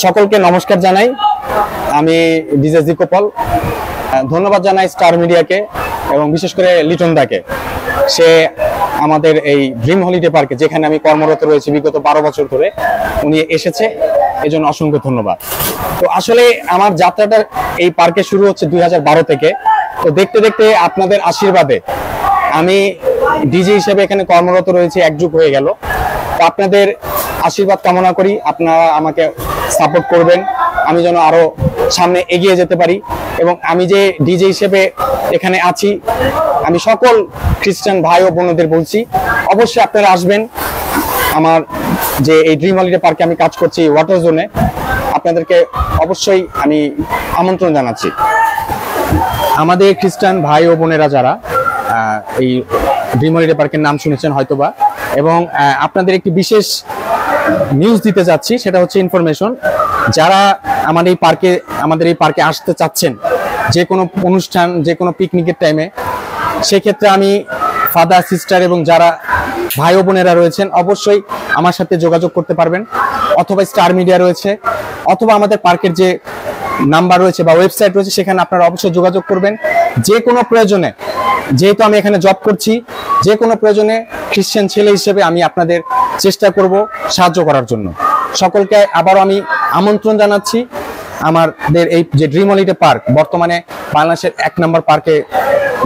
সকলকে নমস্কার জানাই। আমি ডিজে জিকোপল। ধন্যবাদ জানাই স্টার মিডিয়াকে এবং বিশেষ করে লিটন দাকে। সে আমাদের এই ড্রিম হলিডে পার্কে, যেখানে আমি কর্মরত রয়েছি বিগত 12 বছর ধরে, উনি এসেছে, এজন্য অসংখ্য ধন্যবাদ। তো আসলে আমার যাত্রাটা এই পার্কে শুরু হচ্ছে 2012 থেকে। তো দেখতে দেখতে আপনাদের আশীর্বাদে আমি ডিজে হিসেবে এখানে কর্মরত রয়েছি, এক যুগ হয়ে গেল। তো আপনাদের আশীর্বাদ কামনা করি, আপনারা আমাকে সাপোর্ট করবেন, আমি যেন আরো সামনে এগিয়ে যেতে পারি। এবং আমি যে ডিজে হিসেবে এখানে আছি, আমি সকল খ্রিস্টান ভাই ও বোনদের বলছি, অবশ্যই আপনারা আসবেন। আমার যে এই ড্রিম হলিডে পার্কে আমি কাজ করছি ওয়াটার জোনে, আপনাদেরকে অবশ্যই আমি আমন্ত্রণ জানাচ্ছি। আমাদের খ্রিস্টান ভাই ও বোনেরা যারা এই ড্রিম হলিডে পার্কের নাম শুনেছেন হয়তোবা, এবং আপনাদের একটি বিশেষ নিউজ দিতে যাচ্ছি, সেটা হচ্ছে ইনফরমেশন। যারা আমাদের এই পার্কে আসতে চাচ্ছেন, যে কোনো অনুষ্ঠান, যে কোনো পিকনিকের টাইমে, সেক্ষেত্রে আমি ফাদার, সিস্টার এবং যারা ভাই ও বোনেরা রয়েছেন অবশ্যই আমার সাথে যোগাযোগ করতে পারবেন, অথবা স্টার মিডিয়া রয়েছে, অথবা আমাদের পার্কের যে নাম্বার রয়েছে বা ওয়েবসাইট রয়েছে, সেখানে আপনারা অবশ্যই যোগাযোগ করবেন। যে কোনো প্রয়োজনে, যেহেতু আমি এখানে জব করছি, যে কোনো প্রয়োজনে খ্রিস্টান ছেলে হিসেবে আমি আপনাদের চেষ্টা করব সাহায্য করার জন্য। সকলকে আবারও আমি আমন্ত্রণ জানাচ্ছি। আমাদের এই যে ড্রিম হলিডে পার্ক বর্তমানে বাংলাদেশের 1 নম্বর পার্কের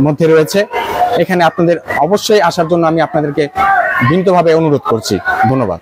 মধ্যে রয়েছে, এখানে আপনাদের অবশ্যই আসার জন্য আমি আপনাদেরকে বিনীতভাবে অনুরোধ করছি। ধন্যবাদ।